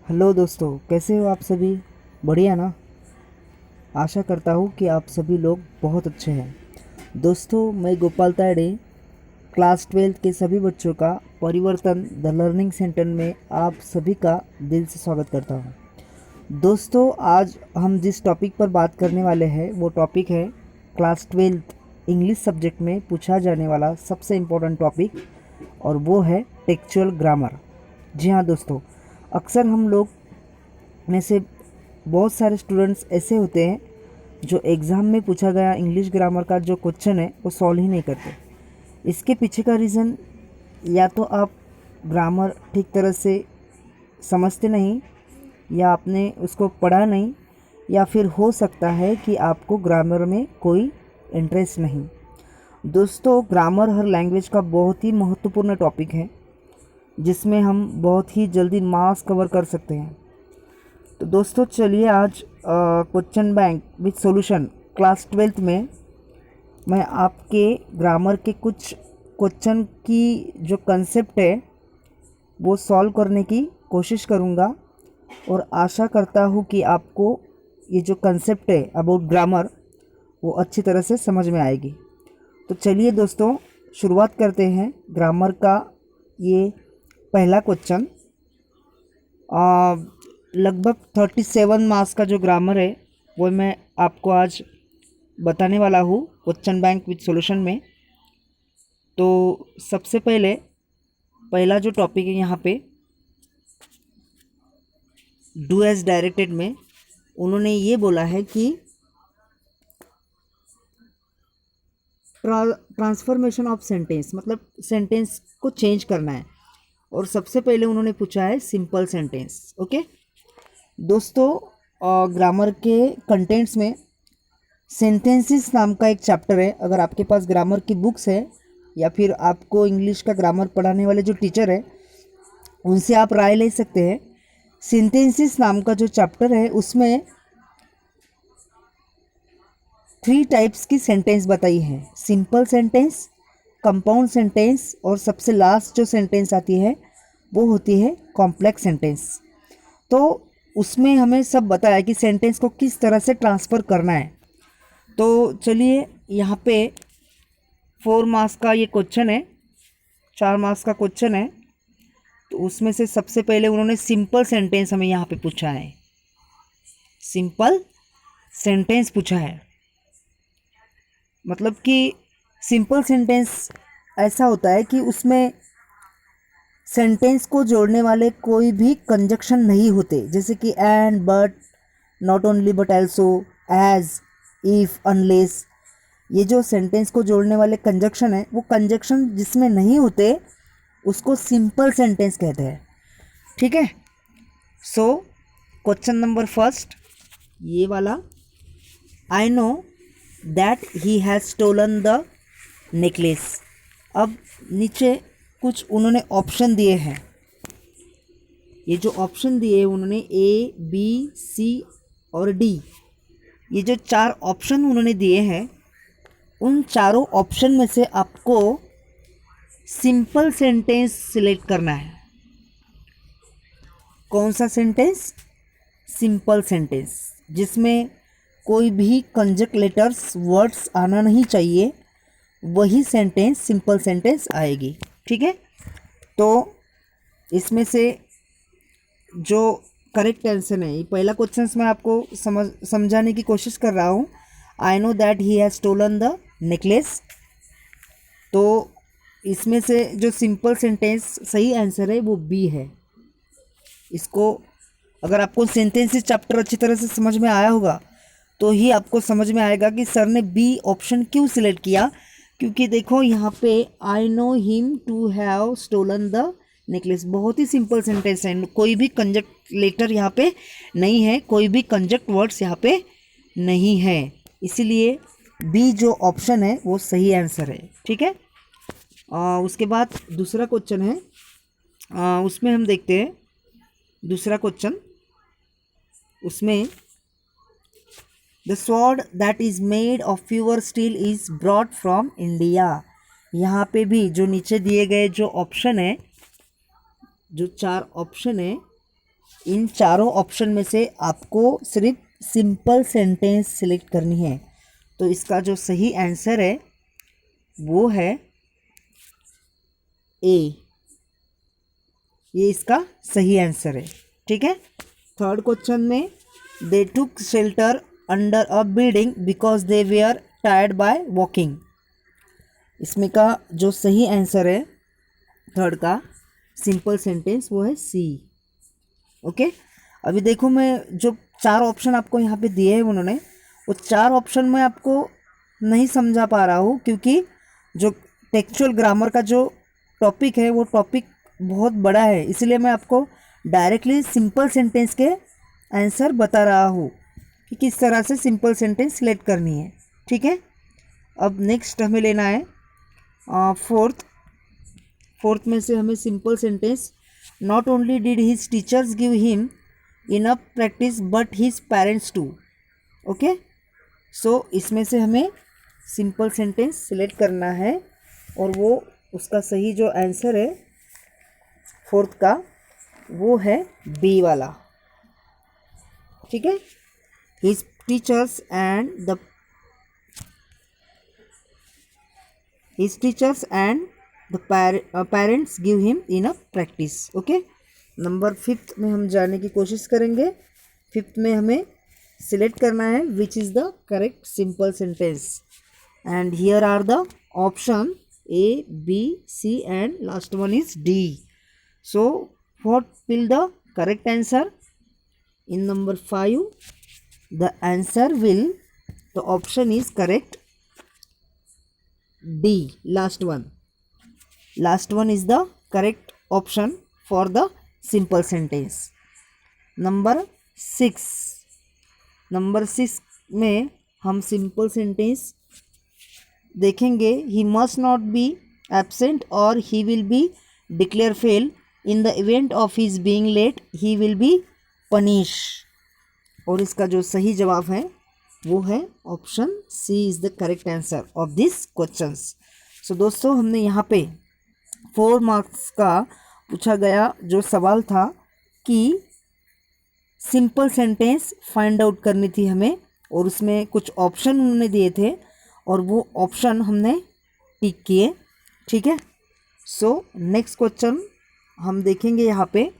Hello दोस्तों, कैसे हो आप सभी? बढ़िया ना। आशा करता हूँ कि आप सभी लोग बहुत अच्छे हैं। दोस्तों, मैं गोपाल तायड़े क्लास 12th के सभी बच्चों का परिवर्तन द लर्निंग सेंटर में आप सभी का दिल से स्वागत करता हूँ। दोस्तों, आज हम जिस टॉपिक पर बात करने वाले हैं वो टॉपिक है क्लास 12th इंग्लिश सब्जेक्ट में पूछा जाने वाला सबसे इम्पोर्टेंट टॉपिक, और वो है टेक्सचुअल ग्रामर। जी हाँ दोस्तों, अक्सर हम लोग में से बहुत सारे स्टूडेंट्स ऐसे होते हैं जो एग्ज़ाम में पूछा गया इंग्लिश ग्रामर का जो क्वेश्चन है वो सॉल्व ही नहीं करते। इसके पीछे का रीज़न या तो आप ग्रामर ठीक तरह से समझते नहीं, या आपने उसको पढ़ा नहीं, या फिर हो सकता है कि आपको ग्रामर में कोई इंटरेस्ट नहीं। दोस्तों, ग्रामर हर लैंग्वेज का बहुत ही महत्वपूर्ण टॉपिक है जिसमें हम बहुत ही जल्दी मास कवर कर सकते हैं। तो दोस्तों, चलिए आज question bank with solution class 12th में मैं आपके ग्रामर के कुछ क्वेश्चन की जो कंसेप्ट है वो सॉल्व करने की कोशिश करूँगा, और आशा करता हूँ कि आपको ये जो कंसेप्ट है अबाउट ग्रामर वो अच्छी तरह से समझ में आएगी। तो चलिए दोस्तों, शुरुआत करते हैं ग्रामर का। ये पहला क्वेश्चन लगभग 37 मार्क्स का जो ग्रामर है वो मैं आपको आज बताने वाला हूँ क्वेश्चन बैंक विथ सॉल्यूशन में। तो सबसे पहले पहला जो टॉपिक है यहाँ पे डू एज डायरेक्टेड में उन्होंने ये बोला है कि ट्रांसफॉर्मेशन ऑफ सेंटेंस, मतलब सेंटेंस को चेंज करना है, और सबसे पहले उन्होंने पूछा है सिंपल सेंटेंस। ओके दोस्तों, ग्रामर के कंटेंट्स में सेंटेंसेस नाम का एक चैप्टर है। अगर आपके पास ग्रामर की बुक्स है या फिर आपको इंग्लिश का ग्रामर पढ़ाने वाले जो टीचर है उनसे आप राय ले सकते हैं। सेंटेंसेस नाम का जो चैप्टर है उसमें 3 टाइप्स की सेंटेंस बताई है: सिंपल सेंटेंस, कंपाउंड सेंटेंस, और सबसे लास्ट जो सेंटेंस आती है वो होती है कॉम्प्लेक्स सेंटेंस। तो उसमें हमें सब बताया कि सेंटेंस को किस तरह से ट्रांसफ़र करना है। तो चलिए, यहाँ पे 4 मार्क्स का ये क्वेश्चन है, 4 मार्क्स का क्वेश्चन है। तो उसमें से सबसे पहले उन्होंने सिंपल सेंटेंस हमें यहाँ पे पूछा है, सिंपल सेंटेंस पूछा है। मतलब कि सिंपल सेंटेंस ऐसा होता है कि उसमें सेंटेंस को जोड़ने वाले कोई भी कंजक्शन नहीं होते, जैसे कि and, but, not only but also, as, if, unless. ये जो सेंटेंस को जोड़ने वाले कंजक्शन है वो कंजक्शन जिसमें नहीं होते उसको सिंपल सेंटेंस कहते हैं। ठीक है। सो क्वेश्चन नंबर फर्स्ट ये वाला, I know that he has stolen the necklace. अब नीचे कुछ उन्होंने ऑप्शन दिए हैं। ये जो ऑप्शन दिए हैं उन्होंने ए, बी, सी और डी, ये जो 4 ऑप्शन उन्होंने दिए हैं उन चारों ऑप्शन में से आपको सिंपल सेंटेंस सिलेक्ट करना है। कौन सा सेंटेंस? सिंपल सेंटेंस, जिसमें कोई भी कंजक्ट लेटर्स वर्ड्स आना नहीं चाहिए, वही सेंटेंस सिंपल सेंटेंस आएगी। ठीक है। तो इसमें से जो करेक्ट आंसर है, ये पहला क्वेश्चन मैं आपको समझाने की कोशिश कर रहा हूँ। I know that he has stolen the necklace. तो इसमें से जो सिंपल सेंटेंस सही आंसर है वो बी है। इसको अगर आपको सेंटेंसेस चैप्टर अच्छी तरह से समझ में आया होगा तो ही आपको समझ में आएगा कि सर ने बी ऑप्शन क्यों सिलेक्ट किया। क्योंकि देखो यहाँ पे I know him to have stolen the necklace बहुत ही सिंपल सेंटेंस है, कोई भी कंजक्ट लेटर यहाँ पे नहीं है, कोई भी कंजक्ट वर्ड्स यहाँ पे नहीं है, इसीलिए बी जो ऑप्शन है वो सही आंसर है। ठीक है। उसके बाद दूसरा क्वेश्चन है, उसमें हम देखते हैं दूसरा क्वेश्चन। उसमें the sword that is made of pure steel is brought from India. यहाँ पे भी जो नीचे दिए गए जो ऑप्शन है, जो 4 ऑप्शन है इन चारों ऑप्शन में से आपको सिर्फ सिंपल सेंटेंस सिलेक्ट करनी है। तो इसका जो सही आंसर है वो है ए, ये इसका सही आंसर है। ठीक है। थर्ड क्वेश्चन में they took shelter under a building because they were tired by walking. इसमें का जो सही आंसर है थर्ड का सिंपल सेंटेंस वो है सी। ओके। अभी देखो मैं जो चार ऑप्शन आपको यहाँ पे दिए हैं उन्होंने, वो चार ऑप्शन में आपको नहीं समझा पा रहा हूँ क्योंकि जो टेक्सचुअल ग्रामर का जो टॉपिक है वो टॉपिक बहुत बड़ा है, इसलिए मैं आपको डायरेक्टली सिंपल सेंटेंस के आंसर बता रहा हूँ कि किस तरह से सिंपल सेंटेंस सिलेक्ट करनी है। ठीक है। अब नेक्स्ट हमें लेना है फोर्थ में से हमें simple sentence not only did his teachers give him enough practice but his parents too. Okay. So इसमें से हमें सिंपल सेंटेंस सिलेक्ट करना है और वो उसका सही जो आंसर है फोर्थ का वो है बी वाला। ठीक है। His teachers and the parents give him enough practice. Okay. Number 5 में हम जाने की कोशिश करेंगे। 5 में हमें सिलेक्ट करना है which is the correct simple sentence and here are the option A, B, C and last one is D. So what will the correct answer? In number 5 the answer will, the option is correct D, last one is the correct option for the simple sentence. number 6 में हम simple sentence देखेंगे। He must not be absent और he will be declare fail in the event of his being late he will be punish. और इसका जो सही जवाब है वो है option C is the correct answer of this questions. So दोस्तों हमने यहाँ पे 4 मार्क्स का पूछा गया जो सवाल था कि सिंपल सेंटेंस फाइंड आउट करनी थी हमें, और उसमें कुछ ऑप्शन उन्होंने दिए थे और वो ऑप्शन हमने टिक किए। ठीक है। सो नेक्स्ट क्वेश्चन हम देखेंगे यहाँ पे,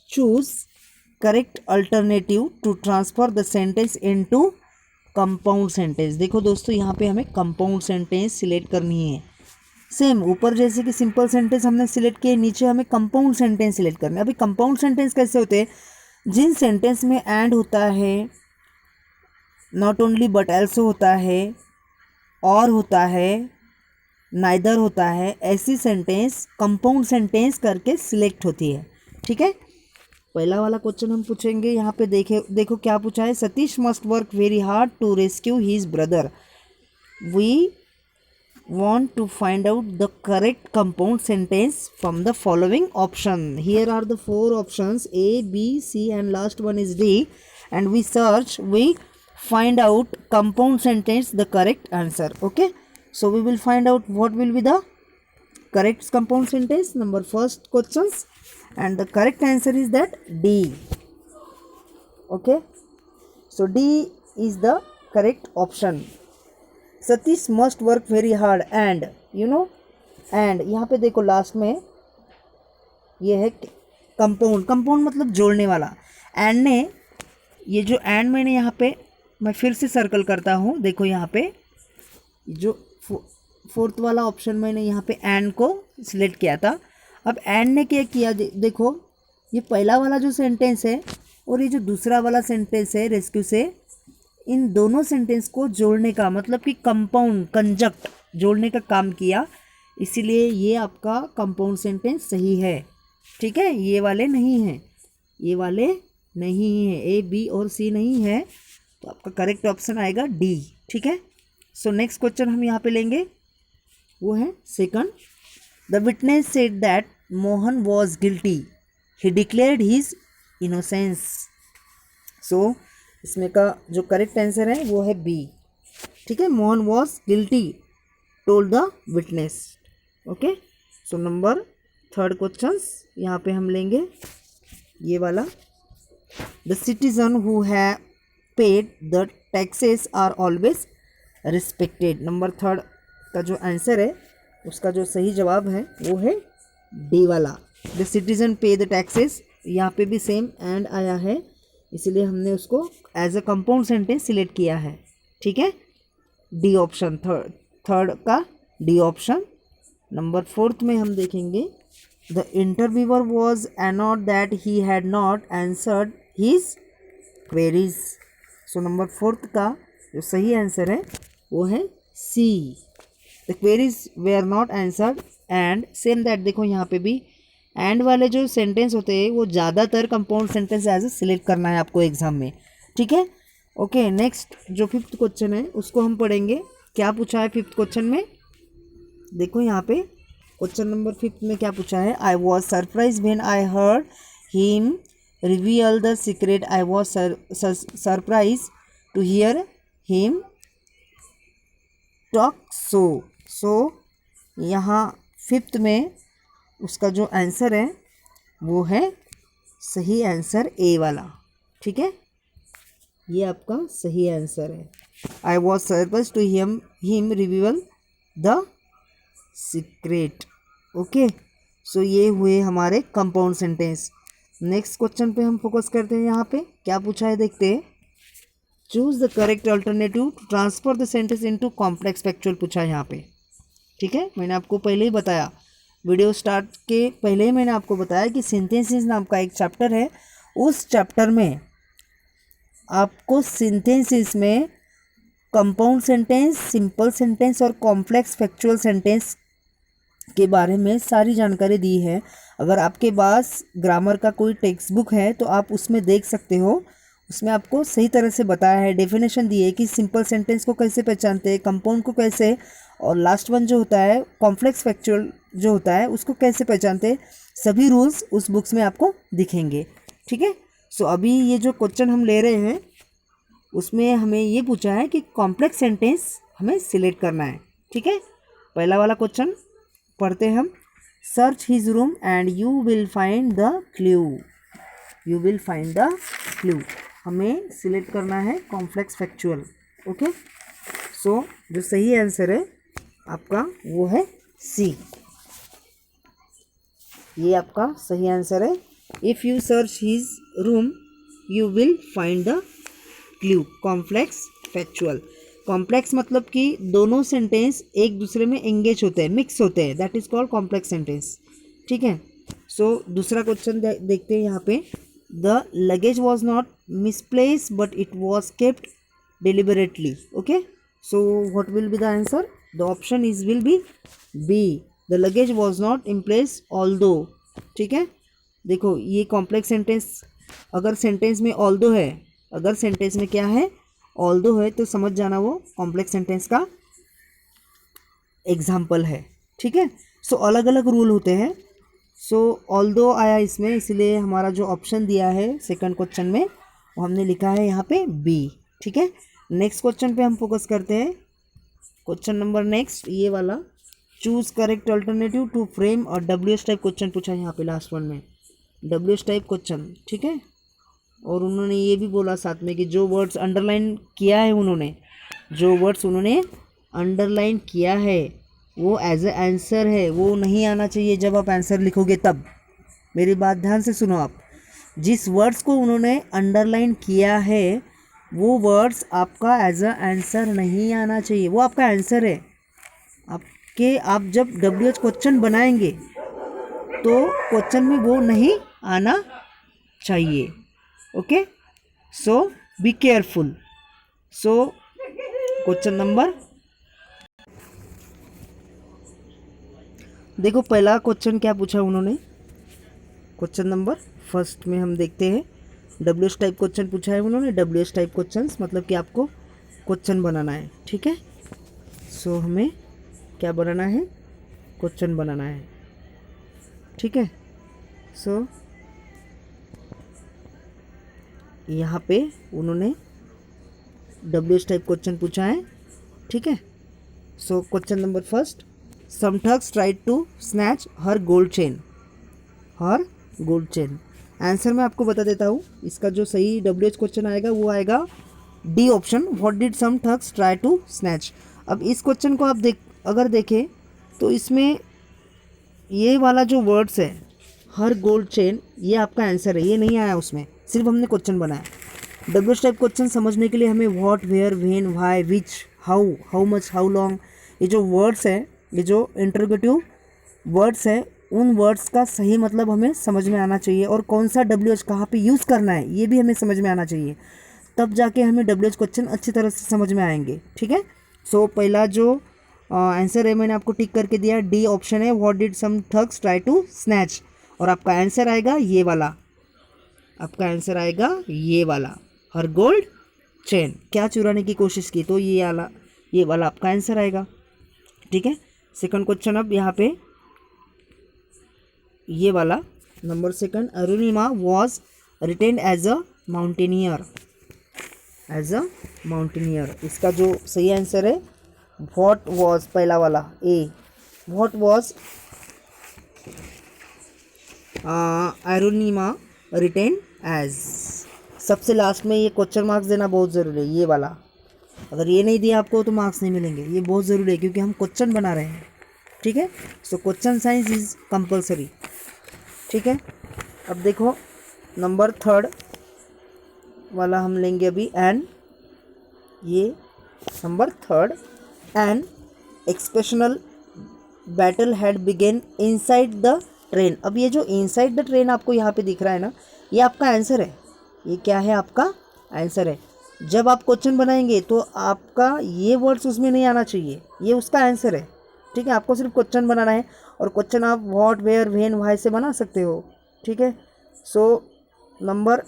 choose correct alternative to transfer the sentence into compound sentence. देखो दोस्तों यहाँ पे हमें कंपाउंड सेंटेंस सिलेक्ट करनी है। सेम ऊपर जैसे कि सिंपल सेंटेंस हमने सिलेक्ट किए, नीचे हमें कंपाउंड सेंटेंस सिलेक्ट करना है। अभी कंपाउंड सेंटेंस कैसे होते हैं? जिन सेंटेंस में एंड होता है, नॉट ओनली बट एल्सो होता है, और होता है, नाइदर होता है, ऐसी सेंटेंस कंपाउंड सेंटेंस करके सिलेक्ट होती है। ठीक है। पहला वाला क्वेश्चन हम पूछेंगे यहाँ पे। देखो क्या पूछा है। Satish must work very hard to rescue his brother. We want to find out the correct compound sentence from the following option. Here are the 4 options A, B, C and last one is D, and we search, we find out compound sentence the correct answer. Okay, so we will find out what will be the correct compound sentence number first questions, and the correct answer is that D. Okay, so D is the correct option. Satish must work very hard and and यहाँ पे देखो last में ये है compound मतलब जोड़ने वाला। And ने ये जो एंड मैंने यहाँ पे मैं फिर से सर्कल करता हूँ। देखो यहाँ पे जो फोर्थ वाला ऑप्शन मैंने यहाँ पे एंड को सिलेक्ट किया था। अब एंड ने क्या किया, देखो ये पहला वाला जो सेंटेंस है और ये जो दूसरा वाला सेंटेंस है रेस्क्यू से, इन दोनों सेंटेंस को जोड़ने का मतलब कि कंपाउंड कंजक्ट जोड़ने का काम किया, इसीलिए ये आपका कंपाउंड सेंटेंस सही है। ठीक है। ये वाले नहीं हैं, ये वाले नहीं हैं, ए बी और सी नहीं है, तो आपका करेक्ट ऑप्शन आएगा डी। ठीक है। सो नेक्स्ट क्वेश्चन हम यहाँ पे लेंगे, वो है second. The witness said that Mohan was guilty, he declared his innocence. So इसमें का जो करेक्ट आंसर है वो है बी। ठीक है। Mohan was guilty told the witness. Okay. So number third questions यहाँ पे हम लेंगे ये वाला। The citizen who have paid the taxes are always respected. Number third का जो आंसर है उसका जो सही जवाब है वो है डी वाला। द सिटीजन पे द टैक्सेस, यहाँ पे भी सेम एंड आया है, इसलिए हमने उसको as a compound sentence select किया है। ठीक है, डी ऑप्शन, थर्ड का डी ऑप्शन। नंबर फोर्थ में हम देखेंगे the interviewer was annoyed that he had not answered his queries. So number fourth का जो सही आंसर है वो है C, the queries were not answered and same that. देखो यहाँ पे भी एंड वाले जो सेंटेंस होते हैं वो ज़्यादातर कंपाउंड सेंटेंस एज सिलेक्ट करना है आपको एग्जाम में। ठीक है, ओके। नेक्स्ट जो फिफ्थ क्वेश्चन है उसको हम पढ़ेंगे। क्या पूछा है फिफ्थ क्वेश्चन में, देखो यहाँ पे क्वेश्चन नंबर फिफ्थ में क्या पूछा है। I was surprise when I heard him reveal the secret. I was surprise to hear him talk so यहाँ फिफ्थ में उसका जो आंसर है वो है सही आंसर ए वाला। ठीक है, ये आपका सही आंसर है। I was surprise to him reveal the secret. Okay, so ये हुए हमारे कंपाउंड सेंटेंस। नेक्स्ट क्वेश्चन पे हम फोकस करते हैं। यहाँ पे क्या पूछा है देखते हैं। Choose the correct alternative to transfer the sentence into complex factual पूछा है यहाँ पे। ठीक है, मैंने आपको पहले ही बताया, वीडियो स्टार्ट के पहले ही मैंने आपको बताया कि सिंथेसिस नाम का एक चैप्टर है। उस चैप्टर में आपको सिंथेसिस में कंपाउंड सेंटेंस, सिंपल सेंटेंस और कॉम्प्लेक्स फैक्चुअल सेंटेंस के बारे में सारी जानकारी दी है। अगर आपके पास ग्रामर का कोई टेक्स्ट बुक है तो आप उसमें देख सकते हो, उसमें आपको सही तरह से बताया है, डेफिनेशन दी है कि सिंपल सेंटेंस को कैसे पहचानते हैं, कंपाउंड को कैसे, और लास्ट वन जो होता है कॉम्प्लेक्स फैक्चुअल जो होता है उसको कैसे पहचानते हैं। सभी रूल्स उस बुक्स में आपको दिखेंगे। ठीक है, सो अभी ये जो क्वेश्चन हम ले रहे हैं उसमें हमें ये पूछा है कि कॉम्प्लेक्स सेंटेंस हमें सिलेक्ट करना है। ठीक है, पहला वाला क्वेश्चन पढ़ते हैं हम। Search his room and you will find the clue. You will find the clue, हमें सिलेक्ट करना है कॉम्प्लेक्स फैक्चुअल। ओके, सो जो सही आंसर है आपका वो है सी, ये आपका सही आंसर है। If you search his room you will find the clue, complex factual. Complex मतलब कि दोनों सेंटेंस एक दूसरे में एंगेज होते हैं, मिक्स होते हैं, that is called complex sentence. ठीक है, सो दूसरा क्वेश्चन देखते हैं यहाँ पे। The luggage was not misplace but it was kept deliberately. Okay, so what will be the answer, the option is will be B, the luggage was not in place although. ठीक है, देखो ये complex sentence, अगर sentence में although है, अगर sentence में क्या है ऑल्दो है तो समझ जाना वो कॉम्प्लेक्स सेंटेंस का एग्जाम्पल है। ठीक है, सो अलग अलग रूल होते हैं। सो ऑल्दो आया इसमें, इसलिए हमारा जो ऑप्शन दिया है सेकंड क्वेश्चन में वो हमने लिखा है यहाँ पे बी। ठीक है, नेक्स्ट क्वेश्चन पे हम फोकस करते हैं। क्वेश्चन नंबर नेक्स्ट ये वाला, choose correct alternative to frame और WH टाइप क्वेश्चन पूछा है यहाँ पे लास्ट वन में, WH टाइप क्वेश्चन। ठीक है, और उन्होंने ये भी बोला साथ में कि जो वर्ड्स अंडरलाइन किया है उन्होंने, जो वर्ड्स उन्होंने अंडरलाइन किया है वो एज ए आंसर है, वो नहीं आना चाहिए जब आप आंसर लिखोगे तब। मेरी बात ध्यान से सुनो आप, जिस वर्ड्स को उन्होंने अंडरलाइन किया है वो वर्ड्स आपका एज अ आंसर नहीं आना चाहिए, वो आपका आंसर है आपके। आप जब WH क्वेश्चन बनाएंगे तो क्वेश्चन में वो नहीं आना चाहिए। Okay, so be careful. So question number, देखो पहला क्वेश्चन क्या पूछा उन्होंने, क्वेश्चन नंबर फर्स्ट में हम देखते हैं WH टाइप क्वेश्चन पूछा है उन्होंने। WH टाइप क्वेश्चन मतलब कि आपको क्वेश्चन बनाना है। ठीक है, सो हमें क्या बनाना है, क्वेश्चन बनाना है। ठीक है, सो यहाँ पे उन्होंने WH टाइप क्वेश्चन पूछा है। ठीक है, so question number first, some thugs tried to snatch her gold chain. Her gold chain. Answer मैं आपको बता देता हूँ, इसका जो सही WH क्वेश्चन आएगा वो आएगा D option, what did some thugs try to snatch. अब इस क्वेश्चन को आप अगर देखें तो इसमें ये वाला जो वर्ड्स है हर गोल्ड चेन, ये आपका आंसर है, ये नहीं आया उसमें, सिर्फ हमने क्वेश्चन बनाया। WH टाइप क्वेश्चन समझने के लिए हमें what, where, when, why, which, how, how much, how long, ये जो वर्ड्स हैं, ये जो इंटरोगेटिव वर्ड्स है, उन वर्ड्स का सही मतलब हमें समझ में आना चाहिए, और कौन सा WH कहाँ पे यूज़ करना है ये भी हमें समझ में आना चाहिए, तब जाके हमें WH क्वेश्चन अच्छी तरह से समझ में आएंगे। ठीक है, सो पहला जो आंसर है मैंने आपको टिक करके दिया, डी ऑप्शन है, what did some thugs try to snatch, और आपका आंसर आएगा ये वाला, आपका आंसर आएगा ये वाला, हर गोल्ड चेन क्या चुराने की कोशिश की, तो ये वाला आपका आंसर आएगा। ठीक है, सेकंड क्वेश्चन अब यहाँ पे ये वाला number second, Arunima was retained as a mountaineer, as a mountaineer, इसका जो सही आंसर है व्हाट वॉज, पहला वाला A, what was Arunima retain as. सबसे लास्ट में ये क्वेश्चन मार्क्स देना बहुत ज़रूरी है, ये वाला, अगर ये नहीं दिया आपको तो मार्क्स नहीं मिलेंगे, ये बहुत ज़रूरी है क्योंकि हम क्वेश्चन बना रहे हैं। ठीक है, so question science is compulsory. ठीक है, अब देखो नंबर थर्ड वाला हम लेंगे अभी, एंड ये number third, and expressional battle had began inside the train. अब ये जो इनसाइड द ट्रेन आपको यहाँ पे दिख रहा है ना, ये आपका आंसर है, ये क्या है, आपका आंसर है। जब आप क्वेश्चन बनाएंगे तो आपका ये वर्ड्स उसमें नहीं आना चाहिए, ये उसका आंसर है। ठीक है, आपको सिर्फ क्वेश्चन बनाना है, और क्वेश्चन आप व्हाट, वेयर, व्हेन, व्हाई से बना सकते हो। ठीक है, सो नंबर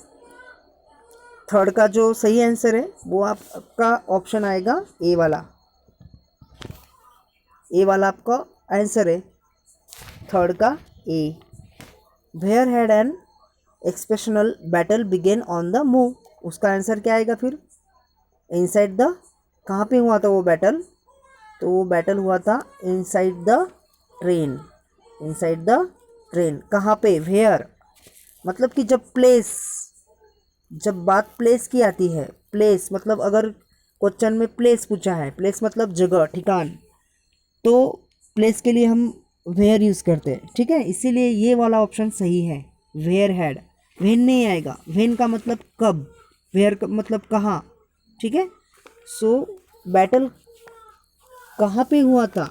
थर्ड का जो सही आंसर है वो आपका ऑप्शन आएगा ए वाला, ए वाला आपका आंसर है थर्ड का A, where had an expressional battle begin on the move, उसका आंसर क्या आएगा फिर, इनसाइड द, कहाँ पे हुआ था वो बैटल, तो वो बैटल हुआ था inside the train, inside the train, कहाँ पे, वेयर, मतलब कि जब बात प्लेस की आती है, प्लेस मतलब अगर क्वेश्चन में प्लेस पूछा है, प्लेस मतलब जगह, ठिकान, तो प्लेस के लिए हम वेयर यूज़ करते हैं। ठीक है, इसीलिए ये वाला ऑप्शन सही है, वेयर हैड, वेन नहीं आएगा, वेन का मतलब कब, वेयर का मतलब कहाँ। ठीक है, सो बैटल कहाँ पे हुआ था,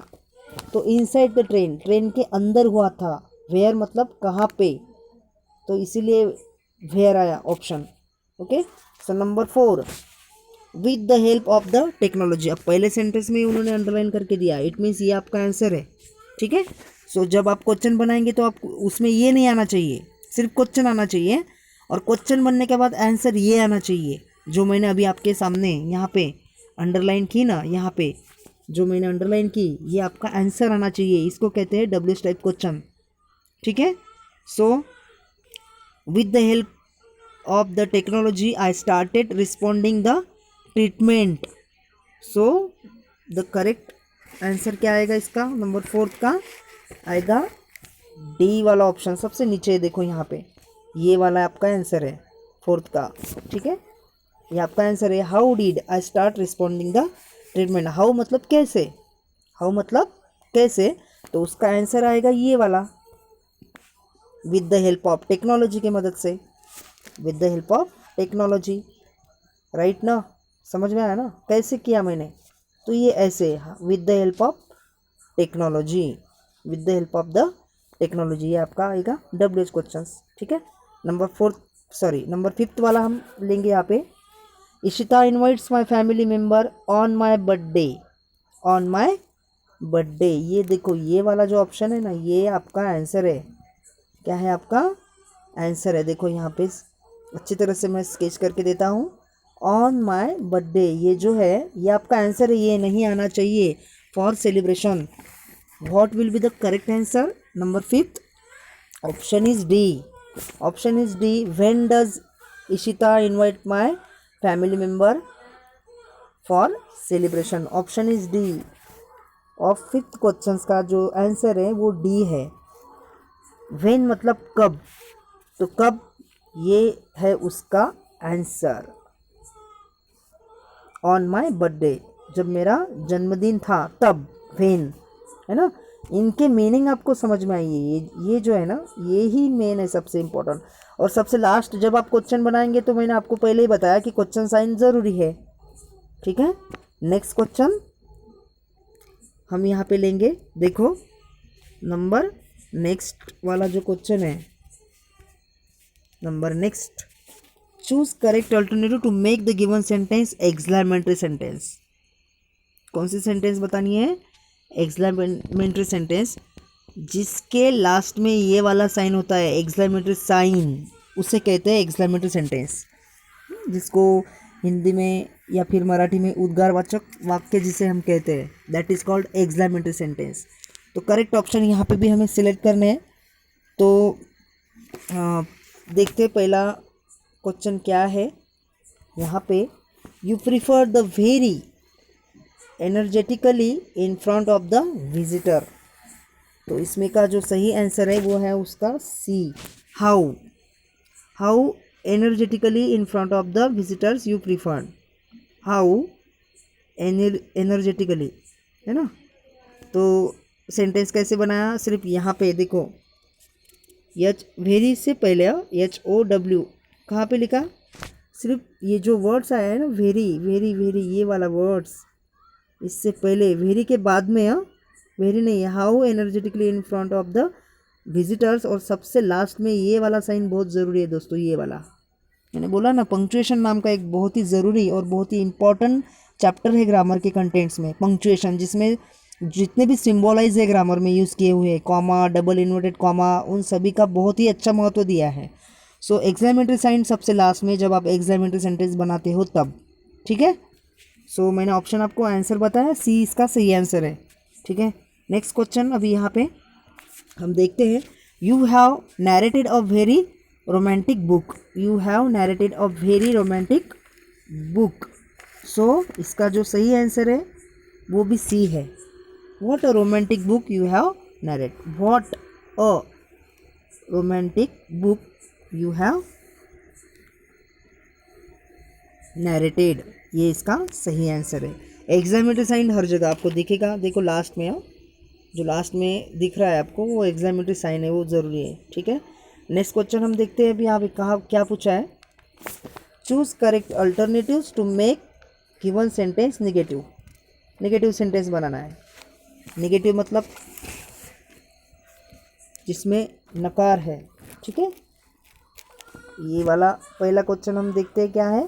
तो इनसाइड द ट्रेन, ट्रेन के अंदर हुआ था, वेयर मतलब कहाँ पे, तो इसीलिए वेयर आया option. Okay, so number four, with the help of the technology, अब पहले सेंटेंस में उन्होंने अंडरलाइन करके दिया, इट मीन्स ये आपका आंसर है। ठीक है, सो जब आप क्वेश्चन बनाएंगे तो आप उसमें ये नहीं आना चाहिए, सिर्फ क्वेश्चन आना चाहिए, और क्वेश्चन बनने के बाद आंसर ये आना चाहिए, जो मैंने अभी आपके सामने यहाँ पे अंडरलाइन की ना, यहाँ पे जो मैंने अंडरलाइन की, ये आपका आंसर आना चाहिए, इसको कहते हैं WH टाइप क्वेश्चन। ठीक है, so with the help of the technology I started responding the treatment, so the correct answer क्या आएगा इसका, नंबर फोर्थ का आएगा डी वाला ऑप्शन, सबसे नीचे देखो यहाँ पे, ये वाला आपका आंसर है फोर्थ का। ठीक है, ये आपका आंसर है, how did I start responding the treatment, how मतलब कैसे, हाउ मतलब कैसे, तो उसका आंसर आएगा ये वाला, with the help of technology की मदद से, with the help of technology, right ना, समझ में आया ना कैसे किया मैंने, तो ये ऐसे, with the help of technology, with the help of the technology, ये आपका आएगा WH क्वेश्चंस। ठीक है, नंबर फिफ्थ वाला हम लेंगे यहाँ पे, Ishita invites my family member on my birthday, on my birthday, ये देखो ये वाला जो ऑप्शन है ना, ये आपका आंसर है, क्या है आपका आंसर है, देखो यहाँ पे अच्छी तरह से मैं स्केच करके देता हूँ, ऑन माय बर्थडे, ये जो है ये आपका आंसर है, ये नहीं आना चाहिए, for celebration, what will be the correct answer, number fifth, option is D, option is D, when does Ishita invite my family member for celebration, option is D, और फिफ्थ क्वेश्चन का जो आंसर है वो डी है, when मतलब कब, तो कब ये है उसका आंसर। ऑन माई बर्थडे, जब मेरा जन्मदिन था तब, व्हेन, है ना। इनके मीनिंग आपको समझ में आई है, ये जो है ना, ये ही मेन है सबसे इम्पोर्टेंट। और सबसे लास्ट जब आप क्वेश्चन बनाएंगे तो मैंने आपको पहले ही बताया कि क्वेश्चन साइन ज़रूरी है, ठीक है। नेक्स्ट क्वेश्चन हम यहाँ पे लेंगे, देखो नंबर नेक्स्ट वाला जो क्वेश्चन है, number next, choose correct alternative to make the given sentence exclamatory sentence. कौन सी सेंटेंस बतानी है? एक्सक्लेमेटरी सेंटेंस, जिसके लास्ट में ये वाला साइन होता है, एक्सक्लेमेटरी साइन, उसे कहते हैं एक्सक्लेमेटरी सेंटेंस, जिसको हिंदी में या फिर मराठी में उद्गारवाचक वाक्य जिसे हम कहते हैं, that is called exclamatory sentence. तो करेक्ट ऑप्शन यहाँ पे भी हमें सिलेक्ट करने हैं। तो देखते पहला क्वेश्चन क्या है यहाँ पे, you prefer the very energetically in front of the visitor. तो इसमें का जो सही आंसर है वो है उसका C, how energetically in front of the visitors you prefer, how energetically, है ना। तो सेंटेंस कैसे बनाया, सिर्फ यहाँ पे देखो, एच वेरी से पहले HOW कहाँ पे लिखा, सिर्फ ये जो वर्ड्स आया है ना, वेरी वेरी वेरी, ये वाला वर्ड्स, इससे पहले वेरी के बाद में वेरी नहीं, how energetically in front of the visitors, और सबसे लास्ट में ये वाला साइन बहुत ज़रूरी है दोस्तों, ये वाला मैंने बोला ना, पंक्चुएशन नाम का एक बहुत ही ज़रूरी और बहुत ही इंपॉर्टेंट चैप्टर है ग्रामर के कंटेंट्स में, पंक्चुएशन, जिसमें जितने भी सिंबोलाइज है ग्रामर में यूज़ किए हुए, कॉमा, डबल इन्वर्टेड कॉमा, उन सभी का बहुत ही अच्छा महत्व दिया है। सो एक्सक्लेमेटरी साइन सबसे लास्ट में जब आप एक्सक्लेमेटरी सेंटेंस बनाते हो तब, ठीक है। सो मैंने ऑप्शन आपको आंसर बताया, सी इसका सही आंसर है, ठीक है। नेक्स्ट क्वेश्चन अभी यहाँ पे हम देखते हैं, you have narrated a very romantic book, you have narrated a very romantic book. So इसका जो सही आंसर है वो भी सी है, what a romantic book you have narrate, what a romantic book you have narrated, ये इसका सही आंसर है। एक्सक्लेमेटरी साइन हर जगह आपको दिखेगा, देखो लास्ट में, जो लास्ट में दिख रहा है आपको वो एक्सक्लेमेटरी साइन है, वो ज़रूरी है, ठीक है। नेक्स्ट क्वेश्चन हम देखते हैं अभी यहाँ पे कहा क्या पूछा है, choose correct alternatives to make given sentence negative. Negative sentence बनाना है, नेगेटिव मतलब जिसमें नकार है, ठीक है। ये वाला पहला क्वेश्चन हम देखते हैं क्या है,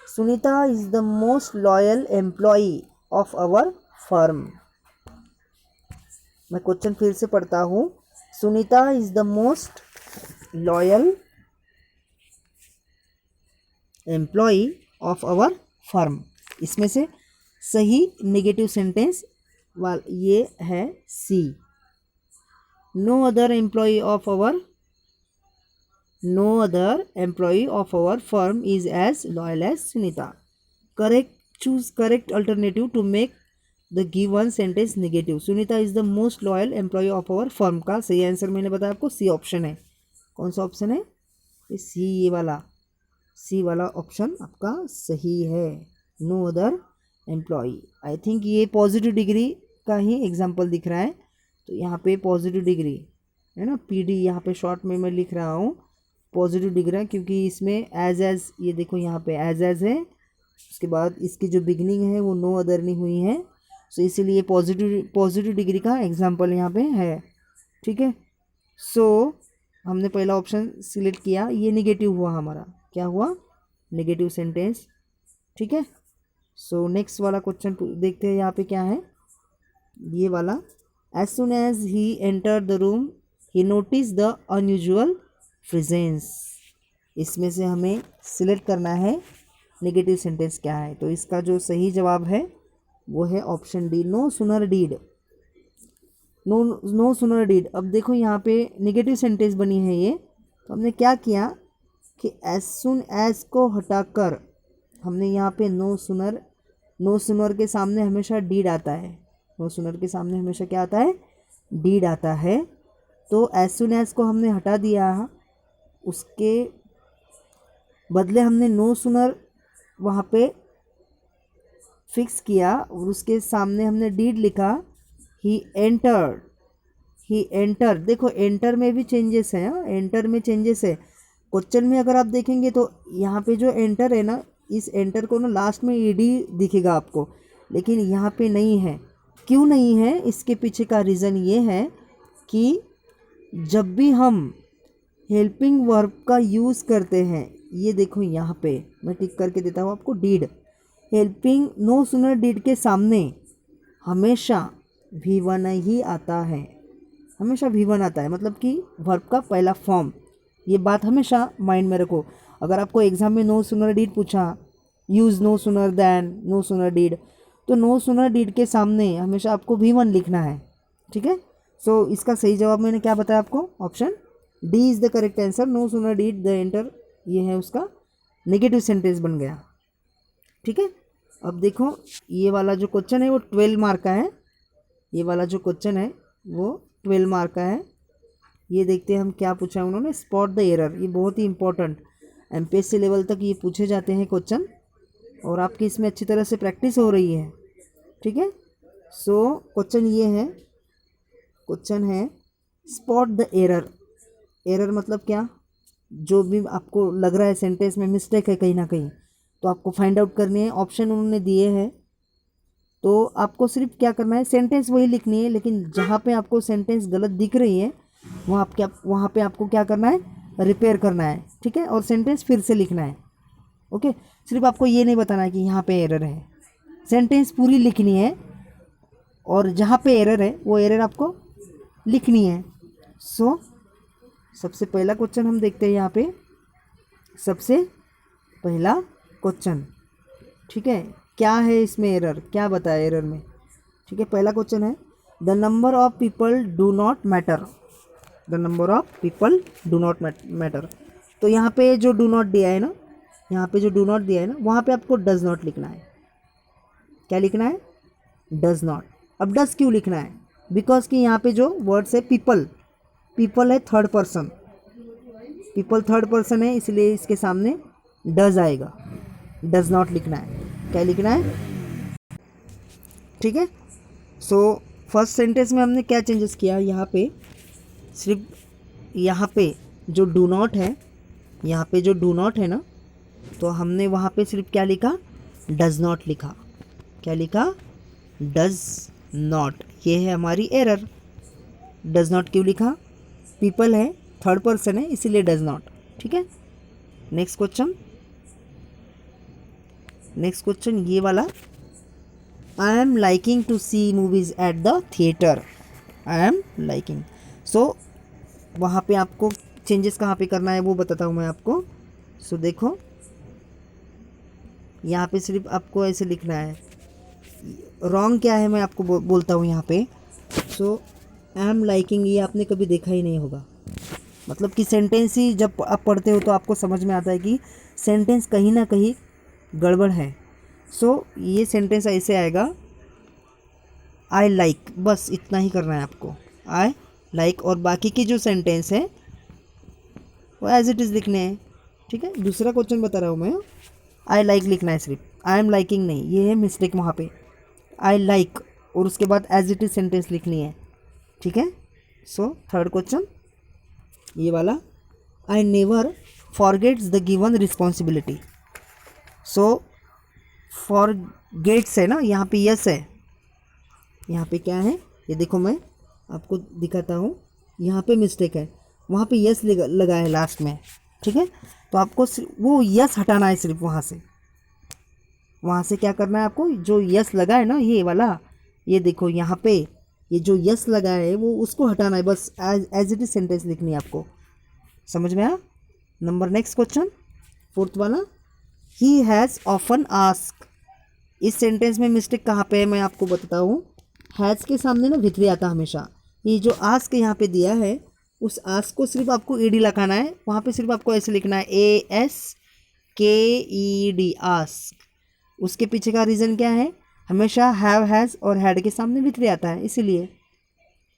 Sunita is the most loyal employee of our firm. मैं क्वेश्चन फिर से पढ़ता हूँ, Sunita is the most loyal employee of our firm. इसमें से सही नेगेटिव सेंटेंस ये है C, no other employee of our, no other employee of our firm is as loyal as Sunita. Correct, choose correct alternative to make the given sentence negative. Sunita is the most loyal employee of our firm का सही answer मैंने बताया आपको C option है। कौन सा option है? ये सी, ये वाला सी वाला ऑप्शन आपका सही है, no other employee. I think ये पॉजिटिव डिग्री का ही एग्जाम्पल दिख रहा है, तो यहाँ पे पॉजिटिव डिग्री है ना, PD यहाँ पे शॉर्ट में मैं लिख रहा हूँ पॉजिटिव डिग्री, क्योंकि इसमें एज ये देखो यहाँ पे एज है, उसके बाद इसकी जो बिगनिंग है वो नो अदर नहीं हुई है, सो इसीलिए पॉजिटिव डिग्री का एग्जांपल यहाँ पे है, ठीक है। सो हमने पहला ऑप्शन सिलेक्ट किया, ये नेगेटिव हुआ हमारा, क्या हुआ? नेगेटिव सेंटेंस, ठीक है। सो नेक्स्ट वाला क्वेश्चन देखते हैं यहाँ पे क्या है, ये वाला, as soon as he enter the room he notice the unusual presence. इसमें से हमें सिलेक्ट करना है नेगेटिव सेंटेंस क्या है, तो इसका जो सही जवाब है वो है option D, no sooner did. No sooner did. अब देखो यहाँ पे नेगेटिव सेंटेंस बनी है ये, तो हमने क्या किया कि एज सुन एज को हटाकर हमने यहाँ पे नो सुनर के सामने हमेशा डीड आता है, नो सुनर के सामने हमेशा क्या आता है? डीड आता है। तो एज सुन एज को हमने हटा दिया, उसके बदले हमने नो सूनर वहाँ पे फिक्स किया और उसके सामने हमने डीड लिखा। He entered, he enter. देखो एंटर में भी चेंजेस है, एंटर में चेंजेस है। क्वेश्चन में अगर आप देखेंगे तो यहाँ पे जो एंटर है ना, इस एंटर को ना लास्ट में ईडी दिखेगा आपको, लेकिन यहाँ पे नहीं है। क्यों नहीं है? इसके पीछे का रीज़न ये है कि जब भी हम हेल्पिंग वर्ब का यूज़ करते हैं, ये देखो यहाँ पे मैं टिक करके देता हूँ आपको, did, helping no sooner did के सामने हमेशा V1 ही आता है, हमेशा V1 आता है, मतलब कि वर्ब का पहला फॉर्म। ये बात हमेशा माइंड में रखो। अगर आपको एग्जाम में नो सूनर डीड पूछा, use no sooner than no sooner did, तो नो सूनर डीड के सामने हमेशा आपको V1 लिखना है, ठीक है। सो इसका सही जवाब मैंने क्या बताया आपको, option D is the correct answer. No sooner did the enter, ये है उसका नेगेटिव सेंटेंस बन गया, ठीक है। अब देखो ये वाला जो क्वेश्चन है वो 12 मार्क का है, ये वाला जो क्वेश्चन है वो 12 मार्क का है। ये देखते हैं हम क्या पूछा है उन्होंने, स्पॉट द एरर। ये बहुत ही इंपॉर्टेंट, एमपीएससी लेवल तक ये पूछे जाते हैं क्वेश्चन, और आपकी इसमें अच्छी तरह से प्रैक्टिस हो रही है, ठीक है। सो क्वेश्चन ये है, क्वेश्चन है स्पॉट द एरर। एरर मतलब क्या? जो भी आपको लग रहा है सेंटेंस में मिस्टेक है कहीं ना कहीं, तो आपको फाइंड आउट करनी है। ऑप्शन उन्होंने दिए हैं, तो आपको सिर्फ क्या करना है, सेंटेंस वही लिखनी है, लेकिन जहाँ पे आपको सेंटेंस गलत दिख रही है वहाँ पे आपको क्या करना है, रिपेयर करना है, ठीक है, और सेंटेंस फिर से लिखना है। ओके, सिर्फ आपको ये नहीं बताना है कि यहाँ पे एरर है, सेंटेंस पूरी लिखनी है, और जहाँ पे एरर है वो एरर आपको लिखनी है। सो सबसे पहला क्वेश्चन हम देखते हैं यहाँ पे, सबसे पहला क्वेश्चन, ठीक है। क्या है इसमें एरर, क्या बताया एरर में, ठीक है। पहला क्वेश्चन है the number of people do not matter, the number of people do not matter. तो यहाँ पे जो डू नॉट दिया है ना, यहाँ पे जो डू नॉट दिया है ना, वहाँ पे आपको डज नॉट लिखना है। क्या लिखना है? Does not. अब डज क्यों लिखना है? बिकॉज कि यहाँ पे जो वर्ड्स है पीपल, पीपल है third person, people third person है, इसलिए इसके सामने डज आएगा, डज नॉट लिखना है। क्या लिखना है? ठीक है। सो फर्स्ट सेंटेंस में हमने क्या चेंजेस किया, यहाँ पे सिर्फ यहाँ पे जो डू नॉट है, यहाँ पे जो डू नॉट है ना, तो हमने वहाँ पे सिर्फ क्या लिखा, डज नॉट लिखा। क्या लिखा? Does not. ये है हमारी एरर। डज नॉट क्यों लिखा? पीपल है थर्ड पर्सन है, इसीलिए डज नॉट। ठीक है। नेक्स्ट क्वेश्चन, नेक्स्ट क्वेश्चन ये वाला, I am liking to see movies at the theatre. I am liking. So वहाँ पे आपको चेंजेस कहाँ पे करना है वो बताता हूँ मैं आपको। सो देखो यहाँ पे सिर्फ आपको ऐसे लिखना है। रॉन्ग क्या है मैं आपको बोलता हूँ यहाँ पे। सो आई एम लाइकिंग, ये आपने कभी देखा ही नहीं होगा। मतलब कि सेंटेंस ही जब आप पढ़ते हो तो आपको समझ में आता है कि सेंटेंस कहीं ना कहीं गड़बड़ है। सो ये सेंटेंस ऐसे आएगा, आई लाइक, बस इतना ही करना है आपको, आई लाइक। और बाकी की जो सेंटेंस है वो एज इट इज़ लिखने हैं। ठीक है। दूसरा क्वेश्चन बता रहा हूँ मैं, आई लाइक लिखना है सिर्फ, आई एम लाइकिंग नहीं, ये है मिस्टेक वहाँ पे। आई लाइक और उसके बाद एज इट इज़ सेंटेंस लिखनी है। ठीक है। सो थर्ड क्वेश्चन ये वाला, I never forgets the given responsibility. So forgets है ना, यहाँ पे यस है, यहाँ पे क्या है ये देखो मैं आपको दिखाता हूँ, यहाँ पे मिस्टेक है, वहाँ पे यस लगा है लास्ट में। ठीक है। तो आपको वो यस हटाना है सिर्फ वहाँ से क्या करना है आपको, जो यस लगा है ना ये वाला, ये देखो यहाँ पे ये जो यस लगा है वो उसको हटाना है, बस एज इट इज सेंटेंस लिखनी है आपको। समझ में आया? नंबर नेक्स्ट क्वेश्चन फोर्थ वाला, ही हैज़ ऑफन आस्क। इस सेंटेंस में मिस्टेक कहाँ पे है मैं आपको बताता हूँ। हैज़ के सामने ना भित्री आता हमेशा। ये जो आस्क यहाँ पे दिया है, उस आस्क को सिर्फ आपको ईडी लगाना है, वहाँ पे सिर्फ आपको ऐसे लिखना है ASKED आस्क। उसके पीछे का रीज़न क्या है, हमेशा हैव हैज़ और हैड के सामने भित्री आता है, इसीलिए।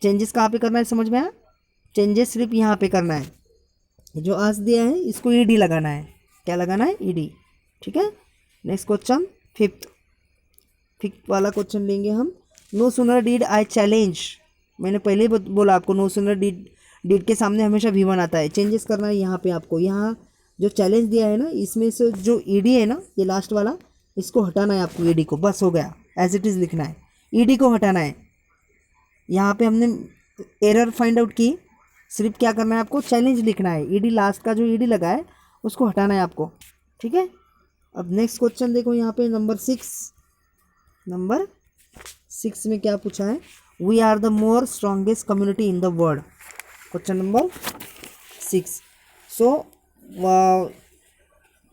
चेंजेस कहाँ पे करना है समझ में आया? चेंजेस सिर्फ यहाँ पे करना है, जो आंस दिया है इसको ईडी लगाना है। क्या लगाना है? ईडी। ठीक है। नेक्स्ट क्वेश्चन, फिफ्थ वाला क्वेश्चन लेंगे हम। No sooner did I challenge, मैंने पहले ही बोला आपको, नो सुनर डिड के सामने हमेशा V1 आता है। चेंजेस करना है यहाँ पे आपको। यहाँ जो चैलेंज दिया है ना, इसमें से जो ईडी है ना, ये लास्ट वाला, इसको हटाना है आपको। ईडी को, बस हो गया, एज इट इज़ लिखना है, ईडी को हटाना है। यहाँ पे हमने एरर फाइंड आउट की, सिर्फ क्या करना है आपको? चैलेंज लिखना है। ईडी लास्ट का जो ईडी लगा है उसको हटाना है आपको। ठीक है। अब नेक्स्ट क्वेश्चन देखो यहाँ पे, नंबर 6 में क्या पूछा है? We are the more strongest community in the world. Question number 6। So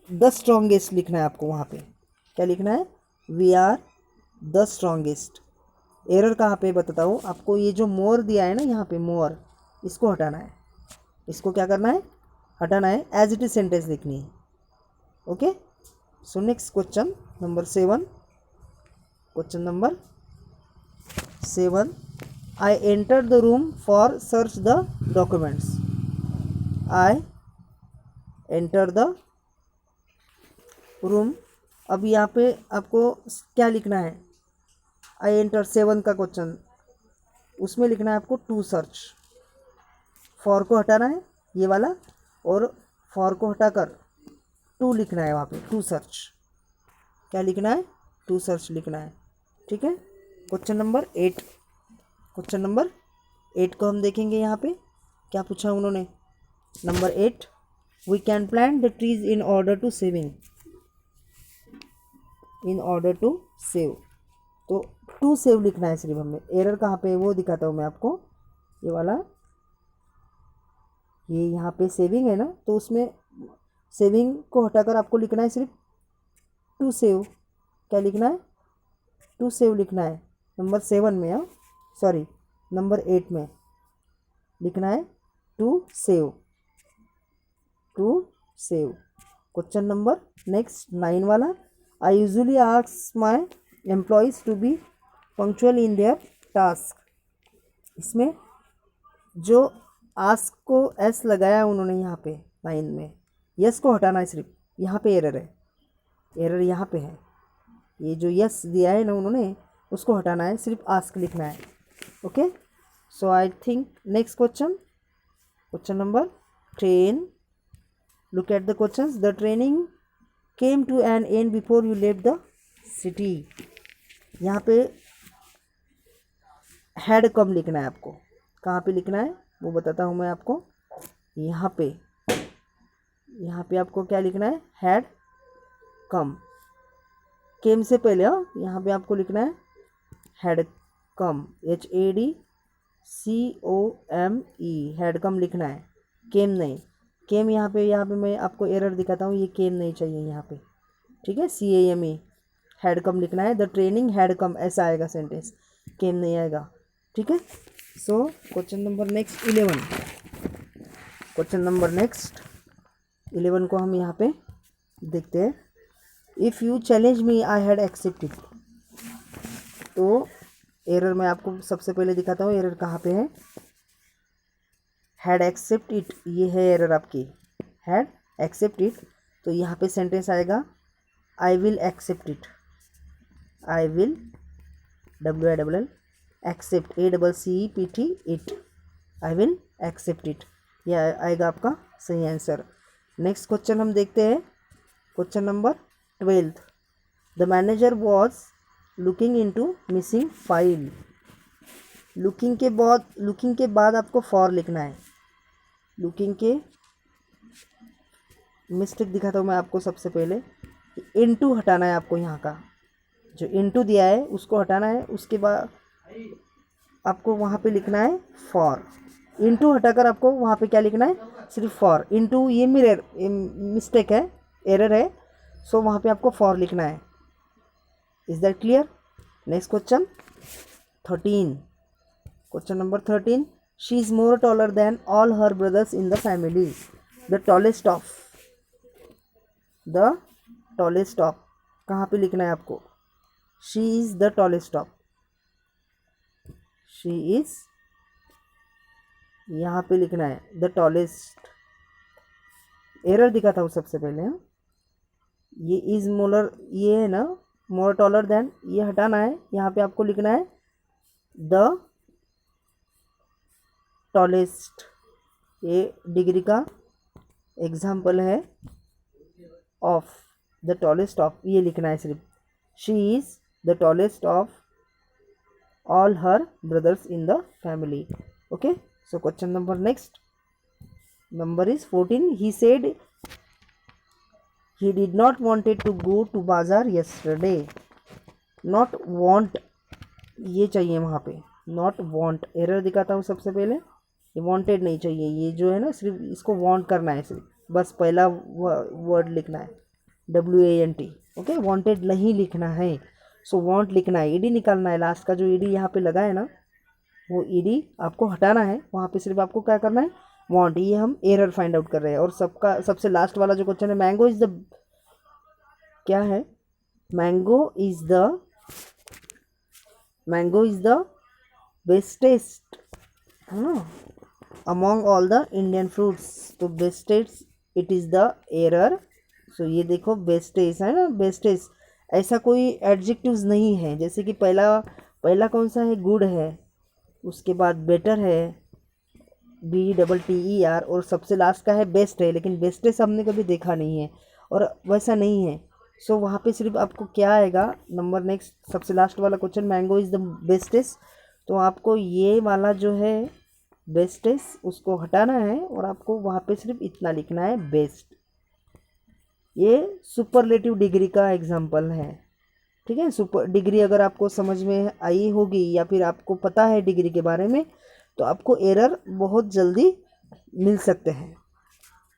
the strongest लिखना है आपको वहाँ पे। क्या लिखना है? We are the strongest. Error कहाँ पे बताता हूँ आपको, ये जो मोर दिया है ना यहाँ पे, मोर, इसको हटाना है। इसको क्या करना है? हटाना है, एज इट इज सेंटेंस लिखनी है। Okay. So next question number 7। Question number 7, I enter the room for search the documents. I enter the room. अब यहाँ पे आपको क्या लिखना है? आई एंटर 7 का क्वेश्चन, उसमें लिखना है आपको टू सर्च। फॉर को हटाना है ये वाला, और फॉर को हटाकर टू लिखना है वहाँ पे, टू सर्च। क्या लिखना है? टू सर्च लिखना है। ठीक है। Question number 8। क्वेश्चन नंबर 8 को हम देखेंगे यहाँ पे क्या पूछा उन्होंने। Number 8, we can plant the trees in order to saving. In order to save, तो टू सेव लिखना है सिर्फ हमें। एरर कहाँ पे है वो दिखाता हूँ मैं आपको। ये वाला, ये यहाँ पे सेविंग है ना, तो उसमें सेविंग को हटाकर आपको लिखना है सिर्फ टू सेव। क्या लिखना है? टू सेव लिखना है। नंबर 7 में, सॉरी, नंबर 8 में लिखना है to save, to save. Question number next 9 वाला, I usually ask my employees to be punctual in their task. इसमें जो आस्क को एस लगाया उन्होंने यहाँ पे 9 में, यस को हटाना है सिर्फ। यहाँ पे एरर है, एरर यहाँ पे है। ये जो यस दिया है ना उन्होंने, उसको हटाना है, सिर्फ आस्क लिखना है। Okay. So I think next question, question number 10। Look at the questions. The training came to an end before you left the city. यहाँ पे हैड कम लिखना है आपको। कहाँ पे लिखना है वो बताता हूँ मैं आपको। यहाँ पे आपको क्या लिखना है? Had come. केम से पहले यहाँ पे आपको लिखना है had come, HADCOME, had come लिखना है, केम नहीं। केम यहाँ पे मैं आपको एरर दिखाता हूँ, ये केम नहीं चाहिए यहाँ पे। ठीक है। CAME, हैड कम लिखना है। द ट्रेनिंग हैड कम, ऐसा आएगा सेंटेंस, केम नहीं आएगा। ठीक है। So question number next 11। Question number next 11 को हम यहाँ पे देखते हैं। If you challenge me I had accepted. तो एरर मैं आपको सबसे पहले दिखाता हूँ, एरर कहाँ पे है। हैड एक्सेप्ट इट, ये है एरर आपकी, हैड एक्सेप्ट इट। तो यहाँ पे सेंटेंस आएगा I will accept it. I will, WILL, accept, ACCEPT, it. I will accept it, यह आएगा आपका सही आंसर। नेक्स्ट क्वेश्चन हम देखते हैं। Question number 12। The manager was looking into missing file. Looking के बाद आपको फॉर लिखना है। लुकिंग के मिस्टेक दिखाता हूँ मैं आपको सबसे पहले। इनटू हटाना है आपको, यहाँ का जो इनटू दिया है उसको हटाना है। उसके बाद आपको वहाँ पे लिखना है फॉर। इनटू हटाकर आपको वहाँ पे क्या लिखना है? सिर्फ फॉर। इनटू ये मिस्टेक है, एरर है। सो वहाँ पे आपको फॉर लिखना है। Is that clear? Next question 13। Question number 13, she is more taller than all her brothers in the family. The tallest of, कहाँ पे लिखना है आपको? She is the tallest of, she is यहाँ पे लिखना है द टॉलेस्ट, एरर दिखाता हूँ सबसे पहले। हाँ, ये इज मोलर, ये है ना मोर टॉलर देन, ये हटाना है। यहाँ पे आपको लिखना है द टॉलेस्ट, ये डिग्री का एग्जाम्पल है। ऑफ, द टॉलेस्ट ऑफ, ये लिखना है सिर्फ। She is the tallest of all her brothers in the family. Okay, so question number next, number is 14. He said he did not wanted to go to bazaar yesterday. Not want, ये चाहिए वहाँ पे, not want, error दिखाता हूँ सबसे पहले। ये wanted नहीं चाहिए, ये जो है ना सिर्फ इसको want करना है, सिर्फ बस पहला वर्ड लिखना है WANT। ओके, wanted नहीं लिखना है, सो वांट लिखना है। ईडी निकालना है, लास्ट का जो ईडी यहाँ पे लगा है ना, वो ईडी आपको हटाना है। वहाँ पे सिर्फ आपको क्या करना है, वांट। ये हम एरर फाइंड आउट कर रहे हैं। और सबका सबसे लास्ट वाला जो क्वेश्चन है, मैंगो इज द, क्या है, मैंगो इज द बेस्टेस्ट, है ना, among all the Indian fruits. तो bestest, it is the error. So ये देखो बेस्टेस्ट है ना, बेस्टेस्ट ऐसा कोई एडजेक्टिव्स नहीं है। जैसे कि पहला कौन सा है, गुड है, उसके बाद बेटर है, BETTER, और सबसे लास्ट का है बेस्ट है। लेकिन बेस्टेस्ट हमने कभी देखा नहीं है और वैसा नहीं है। सो वहाँ पे सिर्फ आपको क्या आएगा, नंबर नेक्स्ट सबसे लास्ट वाला question, mango is the bestest. तो आपको ये वाला जो है बेस्टेस्ट, उसको हटाना है और आपको वहाँ पे सिर्फ इतना लिखना है, बेस्ट। ये सुपरलेटिव डिग्री का एग्जाम्पल है, ठीक है। सुपर डिग्री अगर आपको समझ में आई होगी या फिर आपको पता है डिग्री के बारे में, तो आपको एरर बहुत जल्दी मिल सकते हैं।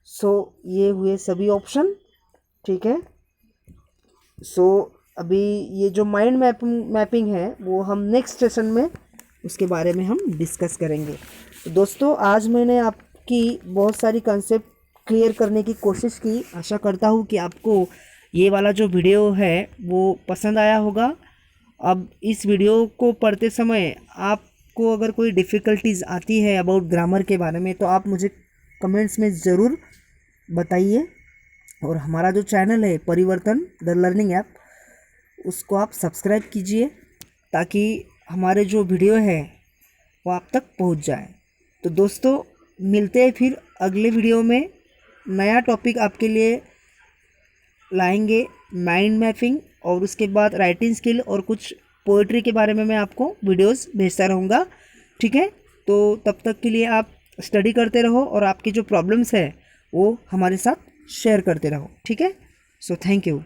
सो ये हुए सभी ऑप्शन, ठीक है। सो अभी ये जो माइंड मैपिंग है वो हम नेक्स्ट सेशन में उसके बारे में हम डिस्कस करेंगे। तो दोस्तों, आज मैंने आपकी बहुत सारी कंसेप्ट क्लियर करने की कोशिश की। आशा करता हूँ कि आपको ये वाला जो वीडियो है वो पसंद आया होगा। अब इस वीडियो को पढ़ते समय आपको अगर कोई डिफ़िकल्टीज़ आती है अबाउट ग्रामर के बारे में, तो आप मुझे कमेंट्स में ज़रूर बताइए। और हमारा जो चैनल है परिवर्तन द लर्निंग ऐप, उसको आप सब्सक्राइब कीजिए ताकि हमारे जो वीडियो है वो आप तक पहुंच जाए। तो दोस्तों, मिलते हैं फिर अगले वीडियो में। नया टॉपिक आपके लिए लाएंगे, माइंड मैपिंग, और उसके बाद राइटिंग स्किल और कुछ पोइट्री के बारे में मैं आपको वीडियोस भेजता रहूँगा, ठीक है। तो तब तक के लिए आप स्टडी करते रहो और आपकी जो प्रॉब्लम्स है वो हमारे साथ शेयर करते रहो, ठीक है। So thank you.